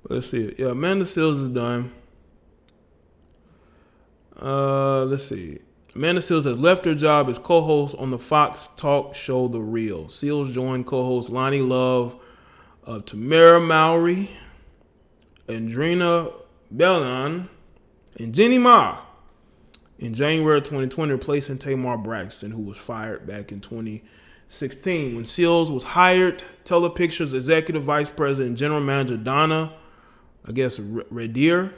Let's see. Yeah, Amanda Seals is done. Let's see. Amanda Seals has left her job as co-host on the Fox talk show The Real. Seals joined co-host Lonnie Love, Tamara Mowry, Andrina Bellan, and Jenny Ma in January 2020, replacing Tamar Braxton, who was fired back in 2016. When Seals was hired, Telepictures Executive Vice President and General Manager Donna, Redier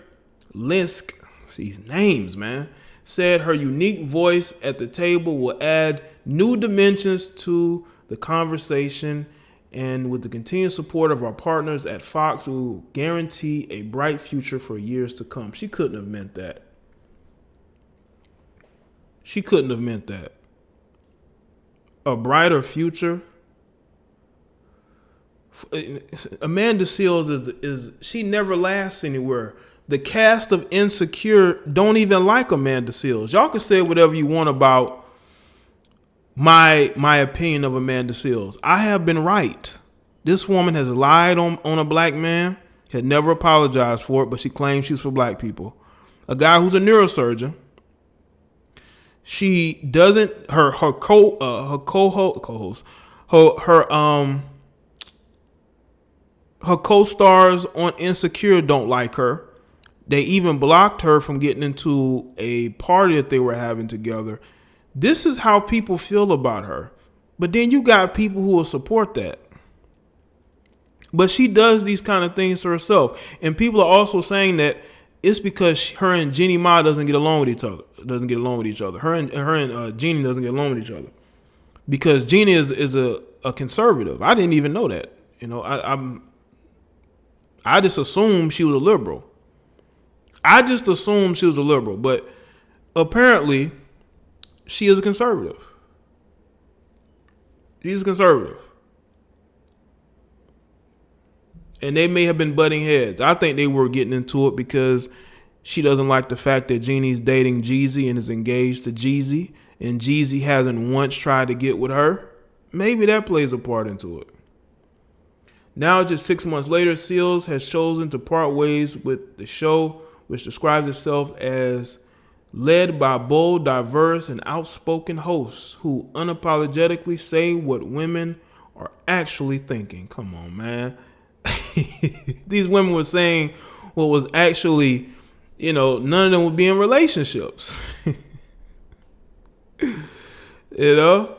Lisk, these names, man, said her unique voice at the table will add new dimensions to the conversation, and with the continued support of our partners at Fox, we will guarantee a bright future for years to come. She couldn't have meant that. She couldn't have meant that. A brighter future. Amanda Seals is she never lasts anywhere. The cast of Insecure don't even like Amanda Seals. Y'all can say whatever you want about my opinion of Amanda Seals. I have been right. This woman has lied on a black man, had never apologized for it, but she claims she's for black people. A guy who's a neurosurgeon. She doesn't her co-host her co-stars on Insecure don't like her. They even blocked her from getting into a party that they were having together. This is how people feel about her. But then you got people who will support that. But she does these kind of things to herself. And people are also saying that it's because her and Jeannie Ma doesn't get along with each other. Her and Jeannie doesn't get along with each other. Because Jeannie is a conservative. I didn't even know that. You know, I just assumed she was a liberal. But apparently she is a conservative. She's a conservative. And they may have been butting heads. I think they were getting into it because she doesn't like the fact that Jeannie's dating Jeezy and is engaged to Jeezy, and Jeezy hasn't once tried to get with her. Maybe that plays a part into it. Now, just 6 months later, Seals has chosen to part ways with the show, which describes itself as led by bold, diverse, and outspoken hosts who unapologetically say what women are actually thinking. Come on, man. These women were saying what was actually, none of them would be in relationships. you know?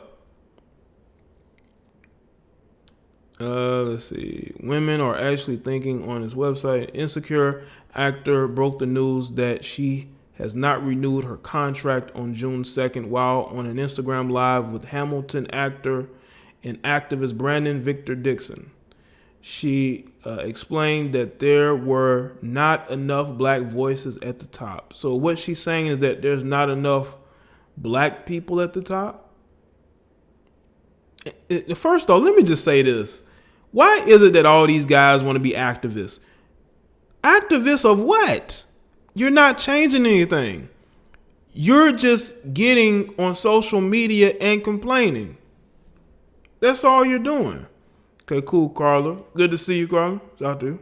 Let's see. Women are actually thinking on his website. Insecure actor broke the news that she has not renewed her contract on June 2nd while on an Instagram Live with Hamilton actor and activist Brandon Victor Dixon. She explained that there were not enough black voices at the top. So what she's saying is that there's not enough black people at the top. First off, let me just say this. Why is it that all these guys want to be activists? Activists of what? You're not changing anything. You're just getting on social media and complaining. That's all you're doing. Okay, cool, Carla. Good to see you, Carla. Shout out to you.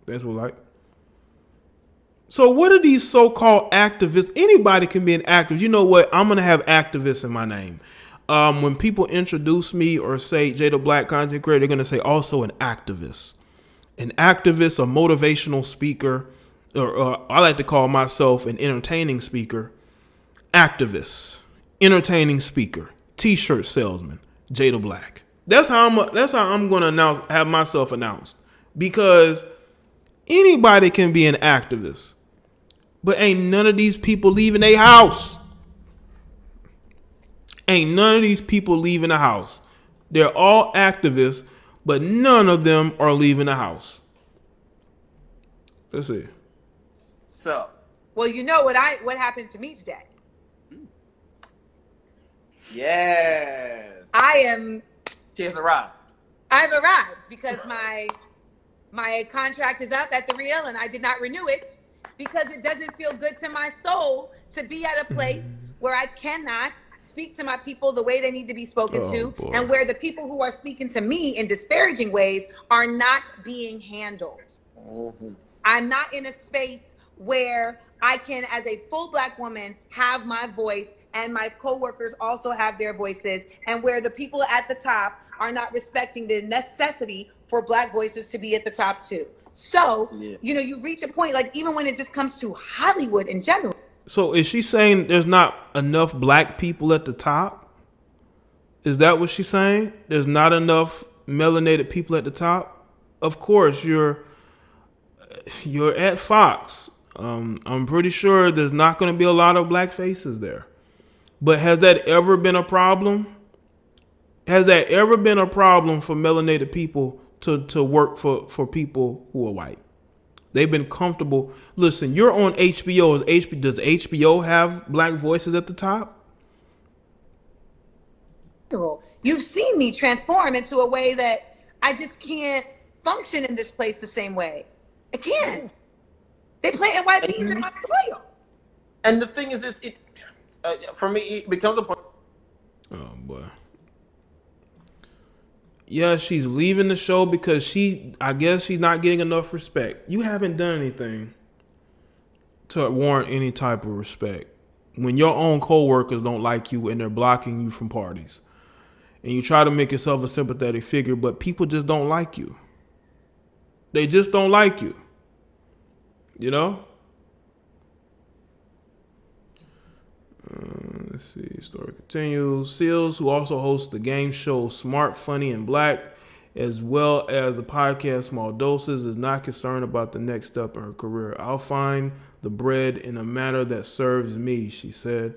That's what I like. So what are these so-called activists? Anybody can be an activist. You know what? I'm going to have activists in my name. When people introduce me or say Jaye the Black content creator, they're going to say also an activist. An activist, a motivational speaker, or I like to call myself an entertaining speaker. Activist, entertaining speaker, t-shirt salesman, Jaye the Black. That's how I'm going to have myself announced, because anybody can be an activist, but ain't none of these people leaving their house. Ain't none of these people leaving the house. They're all activists, but none of them are leaving the house. Let's see. So, well, you know what happened to me today. Yes. She has arrived. I've arrived because my contract is up at The Real and I did not renew it because it doesn't feel good to my soul to be at a place where I cannot speak to my people the way they need to be spoken to, boy. And where the people who are speaking to me in disparaging ways are not being handled. I'm not in a space where I can, as a full Black woman, have my voice and my coworkers also have their voices, and where the people at the top are not respecting the necessity for Black voices to be at the top too. So, you reach a point, like even when it just comes to Hollywood in general. So is she saying there's not enough Black people at the top? Is that what she's saying? There's not enough melanated people at the top? Of course, you're at Fox. I'm pretty sure there's not going to be a lot of Black faces there. But has that ever been a problem? Has that ever been a problem for melanated people to work for people who are white? They've been comfortable. Listen, you're on HBO. Does HBO have Black voices at the top? You've seen me transform into a way that I just can't function in this place the same way. I can't. They plant NYPDs in my player. And the thing is, for me, it becomes a point. Oh boy. Yeah, she's leaving the show because I guess she's not getting enough respect. You haven't done anything to warrant any type of respect. When your own coworkers don't like you and they're blocking you from parties. And you try to make yourself a sympathetic figure, but people just don't like you. They just don't like you. You know? Let's see. Story continues. Seals, who also hosts the game show Smart, Funny, and Black, as well as the podcast Small Doses, is not concerned about the next step in her career. I'll find the bread in a manner that serves me, she said.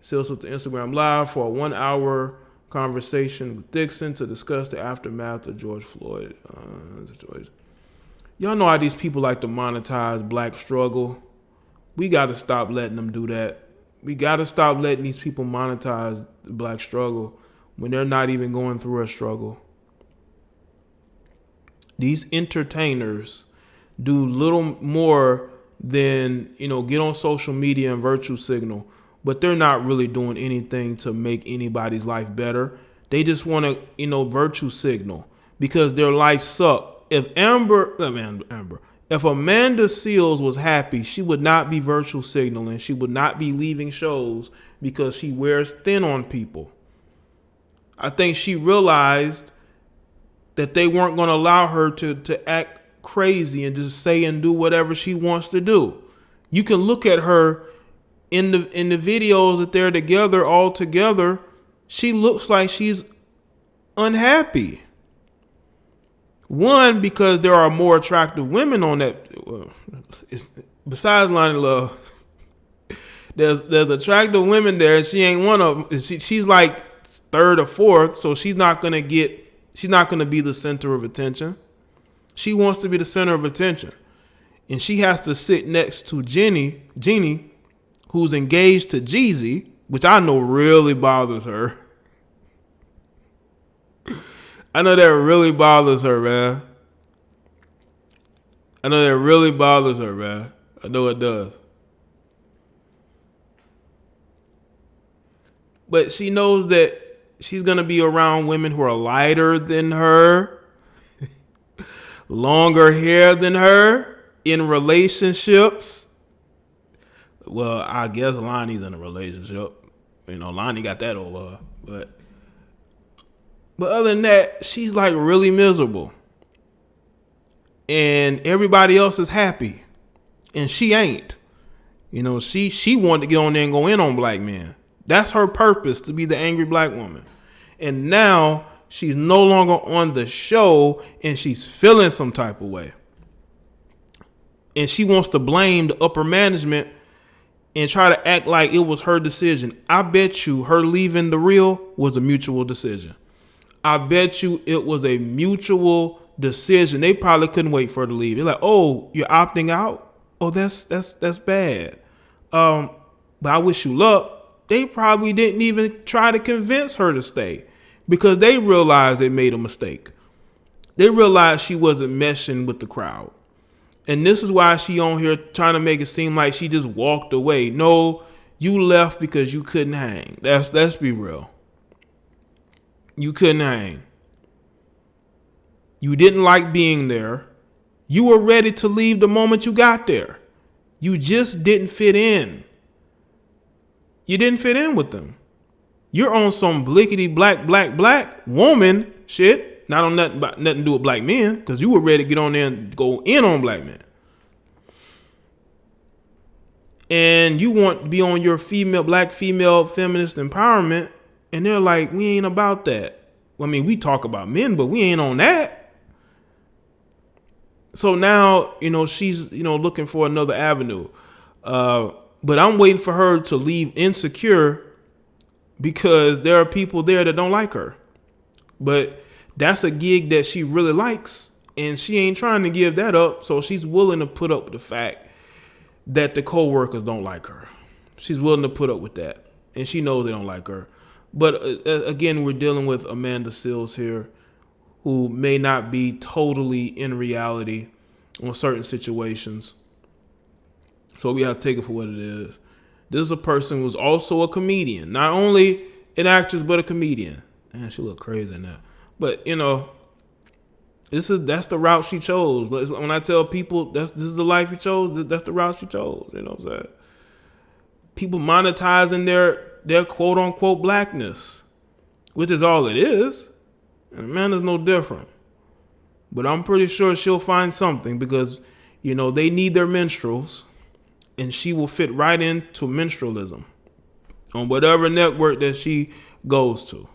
Seals with the Instagram Live for a 1-hour conversation with Dixon to discuss the aftermath of George Floyd. Y'all know how these people like to monetize Black struggle. We got to stop letting them do that. We got to stop letting these people monetize the Black struggle when they're not even going through a struggle. These entertainers do little more than, get on social media and virtue signal, but they're not really doing anything to make anybody's life better. They just want to, virtue signal because their life sucks. If if Amanda Seales was happy, she would not be virtual signaling. She would not be leaving shows because she wears thin on people. I think she realized that they weren't going to allow her to act crazy and just say and do whatever she wants to do. You can look at her in the videos that they're together, all together. She looks like she's unhappy. One, because there are more attractive women on that. Well, besides Lonnie Love, there's attractive women there, and she ain't one of them. She's like third or fourth, so she's not gonna be the center of attention. She wants to be the center of attention, and she has to sit next to Jeannie, who's engaged to Jeezy, which I know really bothers her. I know that really bothers her, man. I know it does. But she knows that she's going to be around women who are lighter than her, longer hair than her, in relationships. Well, I guess Lonnie's in a relationship. Lonnie got that over her. But other than that, she's like really miserable. And everybody else is happy. And she ain't. She wanted to get on there and go in on Black men. That's her purpose, to be the angry Black woman. And now she's no longer on the show and she's feeling some type of way. And she wants to blame the upper management and try to act like it was her decision. I bet you her leaving The Real was a mutual decision. I bet you it was a mutual decision. They probably couldn't wait for her to leave. They're like, "Oh, you're opting out? Oh, that's bad. But I wish you luck." They probably didn't even try to convince her to stay because they realized they made a mistake. They realized she wasn't meshing with the crowd. And this is why she on here trying to make it seem like she just walked away. No, you left because you couldn't hang. Let's be real. You couldn't hang. You didn't like being there. You were ready to leave the moment you got there. You just didn't fit in. You didn't fit in with them. You're on some blickety black woman shit. Not on nothing to do with black men, because you were ready to get on there and go in on black men. And you want to be on your black female feminist empowerment, and they're like, we ain't about that. I mean, we talk about men, but we ain't on that. So now, she's, looking for another avenue. But I'm waiting for her to leave Insecure, because there are people there that don't like her. But that's a gig that she really likes, and she ain't trying to give that up. So she's willing to put up with the fact that the co-workers don't like her. She's willing to put up with that, and she knows they don't like her. But again, we're dealing with Amanda Seales here, who may not be totally in reality on certain situations. So we have to take it for what it is. This is a person who's also a comedian, not only an actress but a comedian. Man, she look crazy in that. But that's the route she chose. When I tell people this is the life you chose, that's the route she chose. You know what I'm saying? People monetizing their quote unquote blackness, which is all it is. And Amanda's no different. But I'm pretty sure she'll find something, because they need their minstrels, and she will fit right into minstralism on whatever network that she goes to.